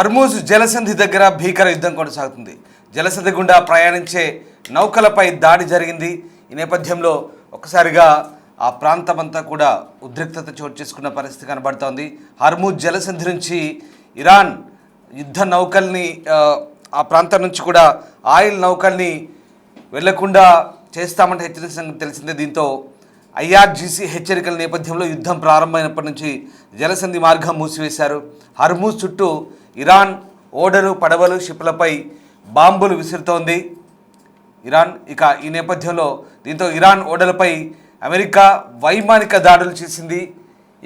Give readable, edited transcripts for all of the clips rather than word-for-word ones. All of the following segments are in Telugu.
హర్మూజ్ జలసంధి దగ్గర భీకర యుద్ధం కొనసాగుతుంది. జలసంధి గుండా ప్రయాణించే నౌకలపై దాడి జరిగింది. ఈ నేపథ్యంలో ఒక్కసారిగా ఆ ప్రాంతమంతా కూడా ఉద్రిక్తత చోటు చేసుకున్న పరిస్థితి కనబడుతోంది. హర్మూజ్ జలసంధి నుంచి ఇరాన్ యుద్ధ నౌకల్ని ఆ ప్రాంతం నుంచి కూడా ఆయిల్ నౌకల్ని వెళ్లకుండా చేస్తామంటే హెచ్చరించిన తెలిసిందే. దీంతో ఐఆర్జీసీ హెచ్చరికల నేపథ్యంలో యుద్ధం ప్రారంభమైనప్పటి నుంచి జలసంధి మార్గం మూసివేశారు. హర్మూజ్ చుట్టూ ఇరాన్ ఓడలు, పడవలు, షిప్లపై బాంబులు విసురుతోంది ఇరాన్. ఇక ఈ నేపథ్యంలో దీంతో ఇరాన్ ఓడలపై అమెరికా వైమానిక దాడులు చేసింది.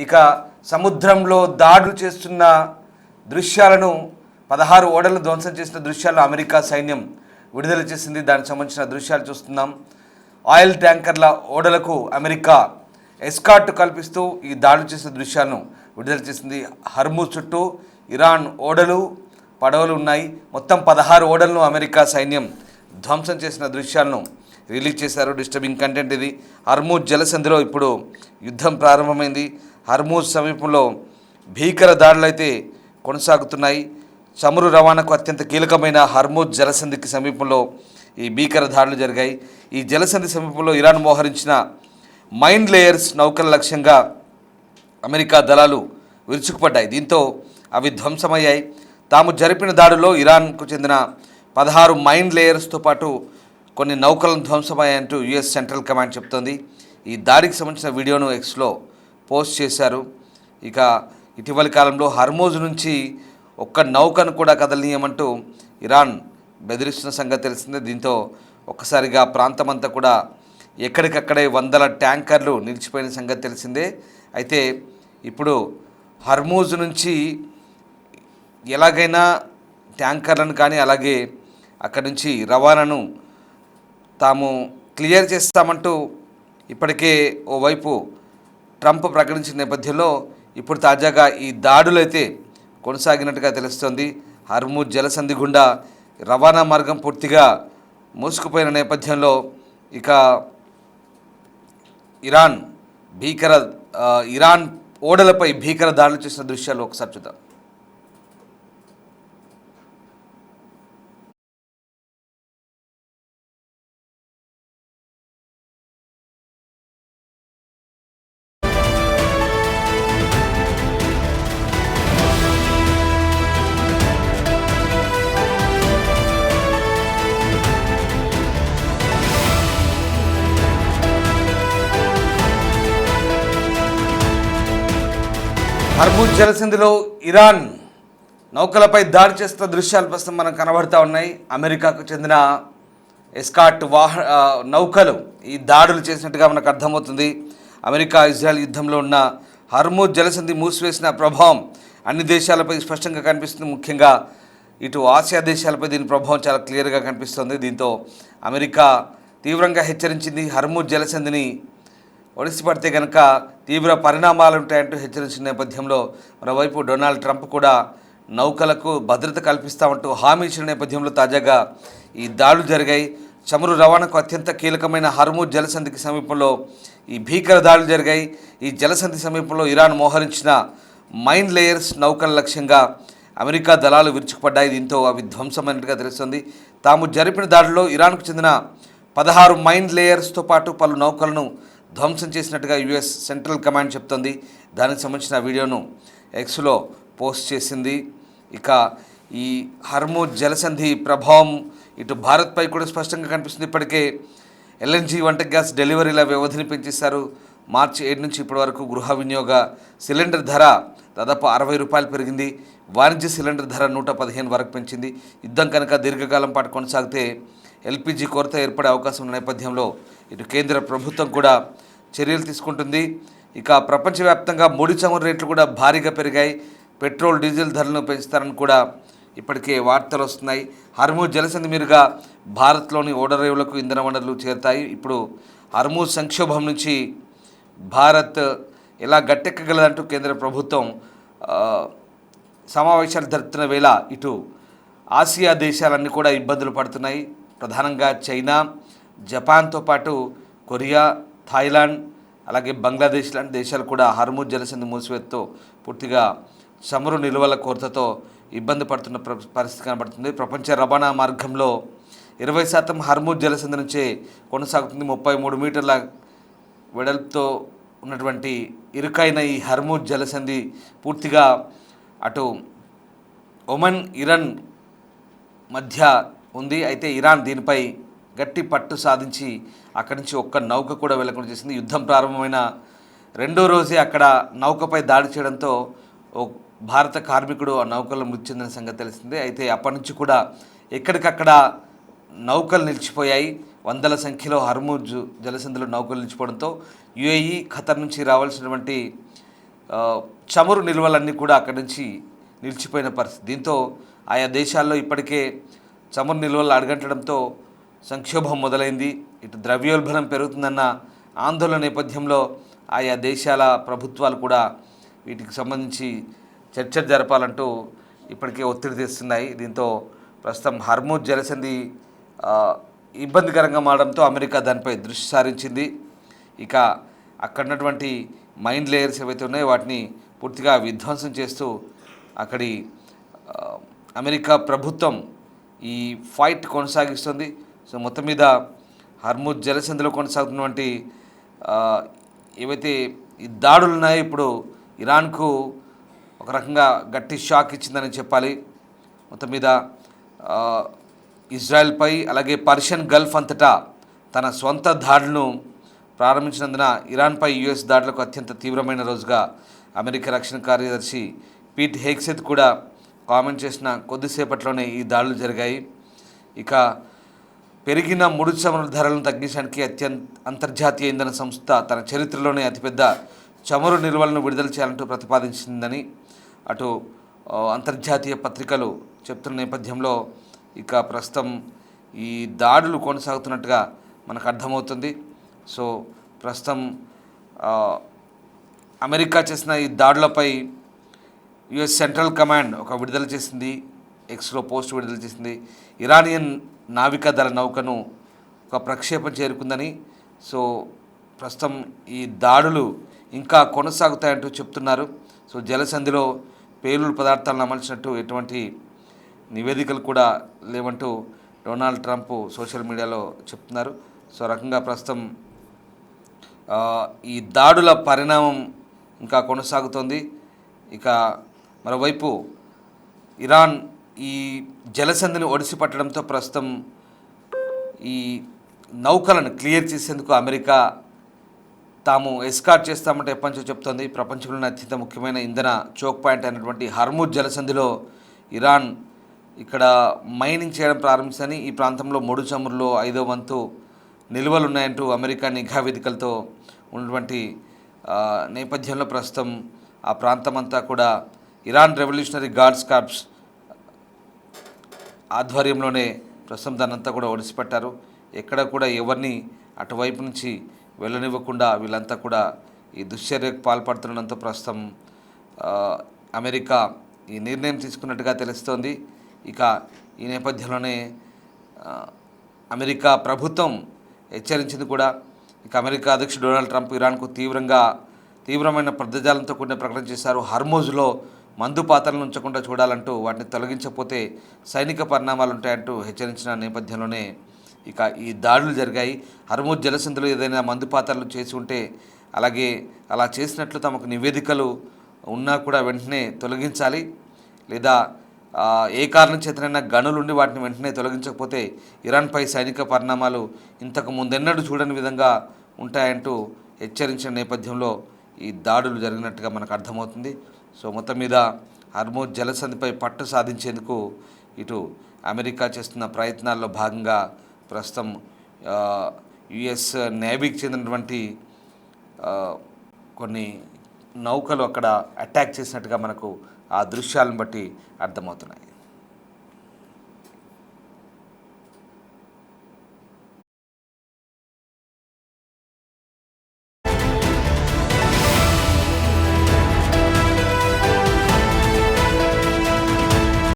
ఇక సముద్రంలో దాడులు చేస్తున్న దృశ్యాలను 16 ఓడలను ధ్వంసం చేసిన దృశ్యాలను అమెరికా సైన్యం విడుదల చేసింది. దానికి సంబంధించిన దృశ్యాలు చూస్తున్నాం. ఆయిల్ ట్యాంకర్ల ఓడలకు అమెరికా ఎస్కార్ట్ కల్పిస్తూ ఈ దాడులు చేసిన దృశ్యాలను విడుదల చేసింది. హర్మూజ్ చుట్టూ ఇరాన్ ఓడలు, పడవలు ఉన్నాయి. మొత్తం 16 ఓడలను అమెరికా సైన్యం ధ్వంసం చేసిన దృశ్యాలను రిలీజ్ చేశారు. డిస్టర్బింగ్ కంటెంట్ ఇది. హర్మూజ్ జలసంధిలో ఇప్పుడు యుద్ధం ప్రారంభమైంది. హర్మూజ్ సమీపంలో భీకర దాడులు అయితే కొనసాగుతున్నాయి. చమురు రవాణాకు అత్యంత కీలకమైన హర్మూజ్ జలసంధికి సమీపంలో ఈ భీకర దాడులు జరిగాయి. ఈ జలసంధి సమీపంలో ఇరాన్ మోహరించిన మైన్ లేయర్స్ నౌకల లక్ష్యంగా అమెరికా దళాలు విరుచుకుపడ్డాయి. దీంతో అవి ధ్వంసమయ్యాయి. తాము జరిపిన దాడిలో ఇరాన్కు చెందిన 16 మైన్ లేయర్స్తో పాటు కొన్ని నౌకలను ధ్వంసమయ్యాయంటూ యుఎస్ సెంట్రల్ కమాండ్ చెప్తోంది. ఈ దాడికి సంబంధించిన వీడియోను ఎక్స్లో పోస్ట్ చేశారు. ఇక ఇటీవలి కాలంలో హర్మూజ్ నుంచి ఒక్క నౌకను కూడా కదలనీయమంటూ ఇరాన్ బెదిరిస్తున్న సంగతి తెలిసిందే. దీంతో ఒక్కసారిగా ప్రాంతమంతా కూడా ఎక్కడికక్కడే వందల ట్యాంకర్లు నిలిచిపోయిన సంగతి తెలిసిందే. అయితే ఇప్పుడు హర్మూజ్ నుంచి ఎలాగైనా ట్యాంకర్లను కానీ అలాగే అక్కడి నుంచి రవాణాను తాము క్లియర్ చేస్తామంటూ ఇప్పటికే ఓవైపు ట్రంప్ ప్రకటించిన నేపథ్యంలో ఇప్పుడు తాజాగా ఈ దాడులు అయితే కొనసాగినట్టుగా తెలుస్తోంది. హర్మూజ్ జలసంధి గుండా రవాణా మార్గం పూర్తిగా మూసుకుపోయిన నేపథ్యంలో ఇక ఇరాన్ ఓడలపై భీకర దాడులు చేసిన దృశ్యాలు ఒకసారి చూద్దాం. హర్మూజ్ జలసంధిలో ఇరాన్ నౌకలపై దాడి చేస్తున్న దృశ్యాలు ప్రస్తుతం మనకు కనబడుతూ ఉన్నాయి. అమెరికాకు చెందిన ఎస్కార్ట్ నౌకలు ఈ దాడులు చేసినట్టుగా మనకు అర్థమవుతుంది. అమెరికా ఇజ్రాయెల్ యుద్ధంలో ఉన్న హర్మూజ్ జలసంధి మూసివేసిన ప్రభావం అన్ని దేశాలపై స్పష్టంగా కనిపిస్తుంది. ముఖ్యంగా ఇటు ఆసియా దేశాలపై దీని ప్రభావం చాలా క్లియర్గా కనిపిస్తుంది. దీంతో అమెరికా తీవ్రంగా హెచ్చరించింది. హర్మూజ్ జలసంధిని ఒడిసిపడితే కనుక తీవ్ర పరిణామాలు ఉంటాయంటూ హెచ్చరించిన నేపథ్యంలో మరోవైపు డొనాల్డ్ ట్రంప్ కూడా నౌకలకు భద్రత కల్పిస్తామంటూ హామీ ఇచ్చిన నేపథ్యంలో తాజాగా ఈ దాడులు జరిగాయి. చమురు రవాణాకు అత్యంత కీలకమైన హర్మూజ్ జలసంధికి సమీపంలో ఈ భీకర దాడులు జరిగాయి. ఈ జలసంధి సమీపంలో ఇరాన్ మోహరించిన మైన్ లేయర్స్ నౌకల లక్ష్యంగా అమెరికా దళాలు విరుచుకుపడ్డాయి. దీంతో అవి ధ్వంసమైనట్టుగా తెలుస్తుంది. తాము జరిపిన దాడిలో ఇరాన్కు చెందిన 16 మైన్ లేయర్స్తో పాటు పలు నౌకలను ధ్వంసం చేసినట్టుగా యుఎస్ సెంట్రల్ కమాండ్ చెప్తోంది. దానికి సంబంధించిన వీడియోను ఎక్స్లో పోస్ట్ చేసింది. ఇక ఈ హర్మూజ్ జలసంధి ప్రభావం ఇటు భారత్పై కూడా స్పష్టంగా కనిపిస్తుంది. ఇప్పటికే ఎల్ఎన్జీ వంట గ్యాస్ డెలివరీల వ్యవధిని పెంచేశారు. మార్చి 7 నుంచి ఇప్పటి వరకు గృహ వినియోగ సిలిండర్ ధర దాదాపు 60 రూపాయలు పెరిగింది. వాణిజ్య సిలిండర్ ధర 115 వరకు పెంచింది. యుద్ధం కనుక దీర్ఘకాలం పాటు కొనసాగితే ఎల్పిజి కొరత ఏర్పడే అవకాశం ఉన్న నేపథ్యంలో ఇటు కేంద్ర ప్రభుత్వం కూడా చర్యలు తీసుకుంటుంది. ఇక ప్రపంచవ్యాప్తంగా ముడి చమురు రేట్లు కూడా భారీగా పెరిగాయి. పెట్రోల్, డీజిల్ ధరలను పెంచుతారని కూడా ఇప్పటికే వార్తలు వస్తున్నాయి. హర్మూజ్ జలసంధి మీదుగా భారత్లోని ఓడరేవులకు ఇంధన వనరులు చేరుతాయి. ఇప్పుడు హర్మూజ్ సంక్షోభం నుంచి భారత్ ఎలా గట్టెక్కగలదంటూ కేంద్ర ప్రభుత్వం సమావేశాలు జరుపుతున్న వేళ ఇటు ఆసియా దేశాలన్నీ కూడా ఇబ్బందులు పడుతున్నాయి. ప్రధానంగా చైనా, జపాన్తో పాటు కొరియా, థాయిలాండ్ అలాగే బంగ్లాదేశ్ లాంటి దేశాలు కూడా హర్మూజ్ జలసంధి మూసివేతతో పూర్తిగా చమురు నిల్వల కొరతతో ఇబ్బంది పడుతున్న పరిస్థితి కనబడుతుంది. ప్రపంచ రవాణా మార్గంలో 20% హర్మూజ్ జలసంధి నుంచే కొనసాగుతుంది. 33 మీటర్ల వెడల్పుతో ఉన్నటువంటి ఇరుకైన ఈ హర్మూజ్ జలసంధి పూర్తిగా అటు ఒమన్ ఇరాన్ మధ్య ఉంది. అయితే ఇరాన్ దీనిపై గట్టి పట్టు సాధించి అక్కడి నుంచి ఒక్క నౌక కూడా వెళ్ళకుండా చేసింది. యుద్ధం ప్రారంభమైన రెండో రోజే అక్కడ నౌకపై దాడి చేయడంతో ఓ భారత కార్మికుడు ఆ నౌకలో మృతి చెందిన సంగతి తెలిసిందే. అయితే అప్పటి నుంచి కూడా ఎక్కడికక్కడ నౌకలు నిలిచిపోయాయి. వందల సంఖ్యలో హర్మూజ్ జలసంధిలో నౌకలు నిలిచిపోవడంతో యుఏఈ, ఖతర్ నుంచి రావాల్సినటువంటి చమురు నిల్వలన్నీ కూడా అక్కడి నుంచి నిలిచిపోయిన పరిస్థితి. దీంతో ఆయా దేశాల్లో ఇప్పటికే చమురు నిల్వలు అడగంటడంతో సంక్షోభం మొదలైంది. ఇటు ద్రవ్యోల్బణం పెరుగుతుందన్న ఆందోళన నేపథ్యంలో ఆయా దేశాల ప్రభుత్వాలు కూడా వీటికి సంబంధించి చర్చలు జరపాలంటూ ఇప్పటికే ఒత్తిడి తెస్తున్నాయి. దీంతో ప్రస్తుతం హర్మూజ్ జలసంధి ఇబ్బందికరంగా మారడంతో అమెరికా దానిపై దృష్టి సారించింది. ఇక అక్కడ ఉన్నటువంటి మైన్ లేయర్స్ ఏవైతే ఉన్నాయో వాటిని పూర్తిగా విధ్వంసం చేస్తూ అక్కడి అమెరికా ప్రభుత్వం ఈ ఫైట్ కొనసాగిస్తుంది. సో మొత్తం మీద హర్మూజ్ జలసంధిలో కొనసాగుతున్నటువంటి ఏవైతే ఈ దాడులు ఉన్నాయో ఇప్పుడు ఇరాన్కు ఒక రకంగా గట్టి షాక్ ఇచ్చిందని చెప్పాలి. మొత్తం మీద ఇజ్రాయెల్పై అలాగే పర్షియన్ గల్ఫ్ అంతటా తన స్వంత దాడులను ప్రారంభించినందున ఇరాన్పై యుఎస్ దాడులకు అత్యంత తీవ్రమైన రోజుగా అమెరికా రక్షణ కార్యదర్శి పీట్ హెగ్సెత్ కూడా కామెంట్ చేసిన కొద్దిసేపట్లోనే ఈ దాడులు జరిగాయి. ఇక పెరిగిన ముడి చమురు ధరలను తగ్గించడానికి అంతర్జాతీయ ఇంధన సంస్థ తన చరిత్రలోనే అతిపెద్ద చమురు నిల్వలను విడుదల చేయాలంటూ ప్రతిపాదించిందని అటు అంతర్జాతీయ పత్రికలు చెప్తున్న నేపథ్యంలో ఇక ప్రస్తుతం ఈ దాడులు కొనసాగుతున్నట్టుగా మనకు అర్థమవుతుంది. సో ప్రస్తుతం అమెరికా చేసిన ఈ దాడులపై యుఎస్ సెంట్రల్ కమాండ్ ఒక విడుదల చేసింది, ఎక్స్లో పోస్ట్ విడుదల చేసింది. ఇరానియన్ నావికాదళ నౌకను ఒక ప్రక్షేపణ చేరుకుందని, సో ప్రస్తుతం ఈ దాడులు ఇంకా కొనసాగుతాయంటూ చెప్తున్నారు. సో జలసంధిలో పేలుడు పదార్థాలను అమర్చినట్టు ఎటువంటి నివేదికలు కూడా లేవంటూ డొనాల్డ్ ట్రంప్ సోషల్ మీడియాలో చెప్తున్నారు. సో రకంగా ప్రస్తుతం ఈ దాడుల పరిణామం ఇంకా కొనసాగుతోంది. ఇక మరోవైపు ఇరాన్ ఈ జలసంధిని ఒడిసి పట్టడంతో ప్రస్తుతం ఈ నౌకలను క్లియర్ చేసేందుకు అమెరికా తాము ఎస్కార్ట్ చేస్తామంటే ఎప్పటి నుంచో చెప్తోంది. ప్రపంచంలోని అత్యంత ముఖ్యమైన ఇంధన చోక్ పాయింట్ అయినటువంటి హర్మూజ్ జలసంధిలో ఇరాన్ ఇక్కడ మైనింగ్ చేయడం ప్రారంభించని, ఈ ప్రాంతంలో ముడి చమురులో 5వ వంతు నిల్వలు ఉన్నాయంటూ అమెరికా నిఘా వేదికలతో ఉన్నటువంటి నేపథ్యంలో ప్రస్తుతం ఆ ప్రాంతమంతా కూడా ఇరాన్ రెవల్యూషనరీ గార్డ్స్ కార్ప్స్ ఆధ్వర్యంలోనే ప్రస్తుతం దాన్నంతా కూడా ఒడిసిపెట్టారు. ఎక్కడ కూడా ఎవరిని అటువైపు నుంచి వెళ్ళనివ్వకుండా వీళ్ళంతా కూడా ఈ దుశ్చర్యకు పాల్పడుతుండడంతో ప్రస్తుతం అమెరికా ఈ నిర్ణయం తీసుకున్నట్టుగా తెలుస్తోంది. ఇక ఈ నేపథ్యంలోనే అమెరికా ప్రభుత్వం హెచ్చరించింది కూడా. ఇక అమెరికా అధ్యక్షుడు డొనాల్డ్ ట్రంప్ ఇరాన్కు తీవ్రమైన పదజాలంతో కూడిన ప్రకటన చేశారు. హర్మూజ్లో మందు పాత్రలను ఉంచకుండా చూడాలంటూ, వాటిని తొలగించకపోతే సైనిక పరిణామాలు ఉంటాయంటూ హెచ్చరించిన నేపథ్యంలోనే ఇక ఈ దాడులు జరిగాయి. హర్మూజ్ జలసంధిలో ఏదైనా మందు పాత్రలు చేసి ఉంటే, అలాగే అలా చేసినట్లు తమకు నివేదికలు ఉన్నా కూడా వెంటనే తొలగించాలి, లేదా ఏ కారణం చేతనైనా గనులుండి వాటిని వెంటనే తొలగించకపోతే ఇరాన్పై సైనిక పరిణామాలు ఇంతకు ముందెన్నడూ చూడని విధంగా ఉంటాయంటూ హెచ్చరించిన నేపథ్యంలో ఈ దాడులు జరిగినట్టుగా మనకు అర్థమవుతుంది. సో మొత్తం మీద హర్మూజ్ జలసంధిపై పట్టు సాధించేందుకు ఇటు అమెరికా చేస్తున్న ప్రయత్నాల్లో భాగంగా ప్రస్తుతం యుఎస్ నేవీకి చెందినటువంటి కొన్ని నౌకలు అక్కడ అటాక్ చేసినట్టుగా మనకు ఆ దృశ్యాలను బట్టి అర్థమవుతున్నాయి.